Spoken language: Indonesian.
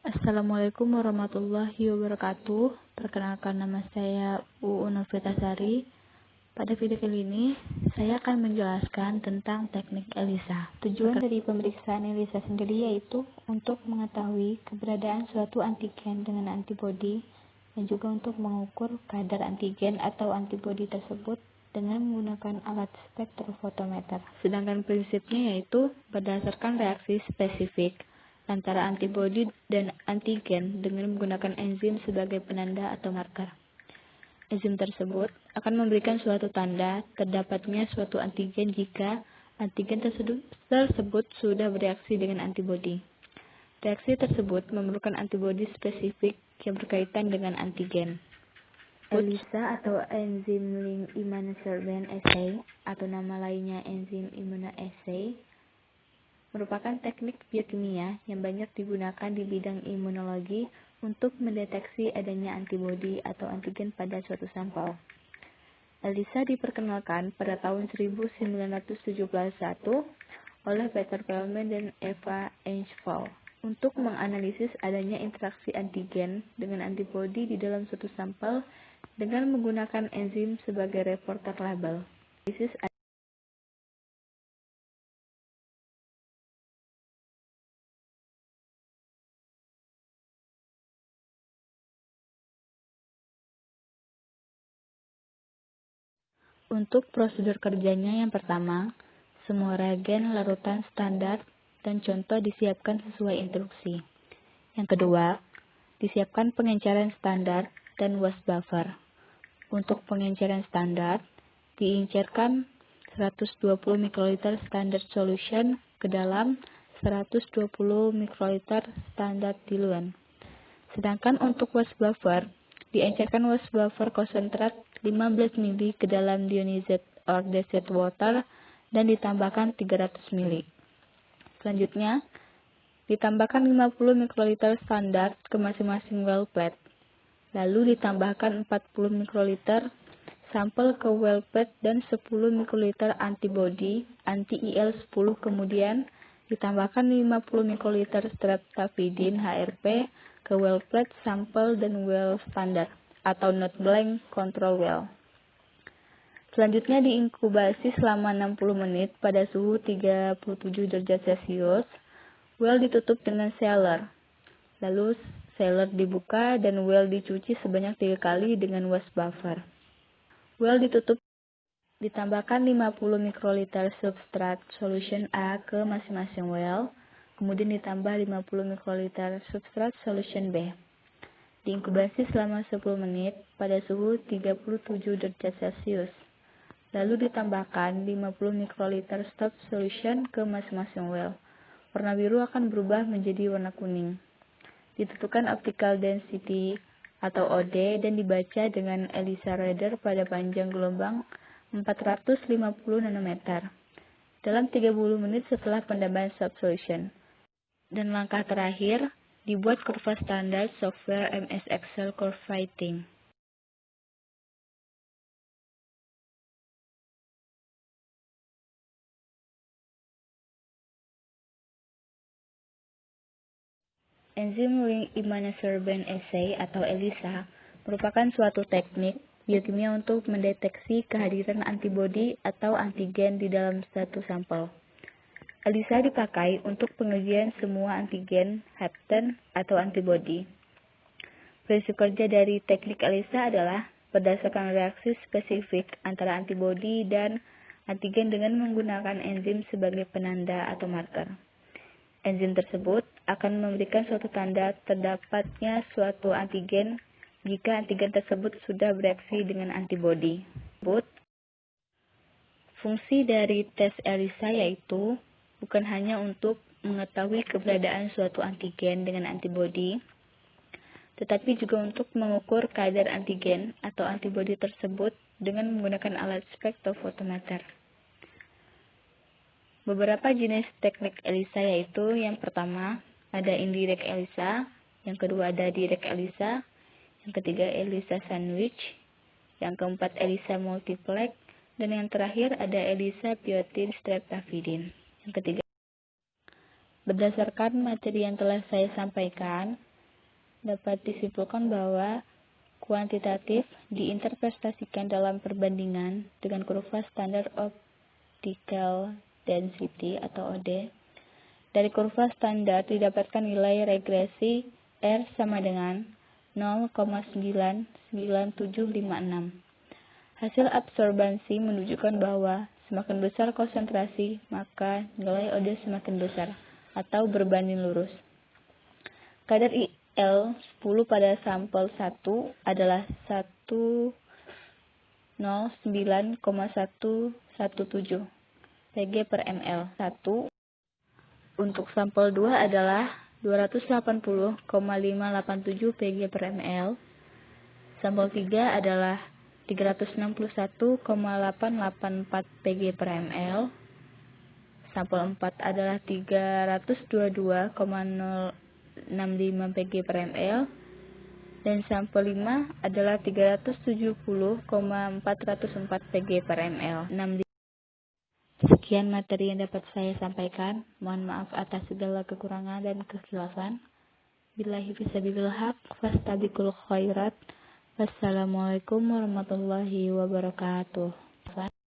Assalamualaikum warahmatullahi wabarakatuh. Perkenalkan, nama saya Uu Novitasari. Pada video kali ini, saya akan menjelaskan tentang teknik ELISA. Tujuan dari pemeriksaan ELISA sendiri yaitu untuk mengetahui keberadaan suatu antigen dengan antibodi dan juga untuk mengukur kadar antigen atau antibodi tersebut dengan menggunakan alat spektrofotometer. Sedangkan prinsipnya yaitu berdasarkan reaksi spesifik antara antibodi dan antigen dengan menggunakan enzim sebagai penanda atau marker. Enzim tersebut akan memberikan suatu tanda terdapatnya suatu antigen jika antigen tersebut sudah bereaksi dengan antibodi. Reaksi tersebut memerlukan antibodi spesifik yang berkaitan dengan antigen. ELISA atau Enzyme Linked Immunosorbent Assay atau nama lainnya enzim immunoassay merupakan teknik biokimia yang banyak digunakan di bidang imunologi untuk mendeteksi adanya antibodi atau antigen pada suatu sampel. ELISA diperkenalkan pada tahun 1971 oleh Peter Perelman dan Eva Engvall untuk menganalisis adanya interaksi antigen dengan antibodi di dalam suatu sampel dengan menggunakan enzim sebagai reporter label. Untuk prosedur kerjanya yang pertama, semua reagen larutan standar dan contoh disiapkan sesuai instruksi. Yang kedua, disiapkan pengenceran standar dan wash buffer. Untuk pengenceran standar, diincerkan 120 mikroliter standard solution ke dalam 120 mikroliter standar diluent. Sedangkan untuk wash buffer, diencerkan wash buffer konsentrat 15 ml ke dalam deionized or distilled water dan ditambahkan 300 ml. Selanjutnya, ditambahkan 50 mikroliter standar ke masing-masing well plate. Lalu ditambahkan 40 mikroliter sampel ke well plate dan 10 mikroliter antibodi anti-IL-10, kemudian ditambahkan 50 mikroliter streptavidin HRP ke well plate, sampel, dan well standar atau not blank control well. Selanjutnya diinkubasi selama 60 menit pada suhu 37 derajat Celcius. Well ditutup dengan sealer. Lalu sealer dibuka dan well dicuci sebanyak 3 kali dengan wash buffer. Well ditutup, ditambahkan 50 mikroliter substrat solution A ke masing-masing well, kemudian ditambah 50 mikroliter substrat solution B. Diinkubasi selama 10 menit pada suhu 37 derajat Celcius. Lalu ditambahkan 50 mikroliter stop solution ke masing-masing well. Warna biru akan berubah menjadi warna kuning. Ditentukan optical density atau OD dan dibaca dengan ELISA reader pada panjang gelombang 450 nanometer dalam 30 menit setelah penambahan stop solution. Dan langkah terakhir, dibuat kurva standar software MS Excel Curve Fitting. Enzyme Linked Immunosorbent Assay atau ELISA merupakan suatu teknik biokimia untuk mendeteksi kehadiran antibodi atau antigen di dalam satu sampel. ELISA dipakai untuk pengujian semua antigen, hapten, atau antibodi. Prinsip kerja dari teknik ELISA adalah berdasarkan reaksi spesifik antara antibodi dan antigen dengan menggunakan enzim sebagai penanda atau marker. Enzim tersebut akan memberikan suatu tanda terdapatnya suatu antigen jika antigen tersebut sudah bereaksi dengan antibodi. Fungsi dari tes ELISA yaitu bukan hanya untuk mengetahui keberadaan suatu antigen dengan antibodi, tetapi juga untuk mengukur kadar antigen atau antibodi tersebut dengan menggunakan alat spektrofotometer. Beberapa jenis teknik ELISA yaitu yang pertama ada indirect ELISA, yang kedua ada direct ELISA, yang ketiga ELISA sandwich, yang keempat ELISA multiplex, dan yang terakhir ada ELISA biotin streptavidin. Yang ketiga, berdasarkan materi yang telah saya sampaikan, dapat disimpulkan bahwa kuantitatif diinterpretasikan dalam perbandingan dengan kurva standar optical density atau OD. Dari kurva standar didapatkan nilai regresi R sama dengan 0,99756. Hasil absorbansi menunjukkan bahwa semakin besar konsentrasi, maka nilai OD semakin besar atau berbanding lurus. Kadar IL 10 pada sampel 1 adalah 109,117 Pg per ml. 1 untuk sampel 2 adalah 280,587 Pg per ml. Sampel 3 adalah 361,884 Pg per ml. Sampel 4 adalah 322,065 Pg per ml. Dan sampel 5 adalah 370,404 Pg per ml. Sekian materi yang dapat saya sampaikan. Mohon maaf atas segala kekurangan dan kekhilafan. Billahi fisabilil haq, fastabiqul khairat. Wassalamualaikum warahmatullahi wabarakatuh.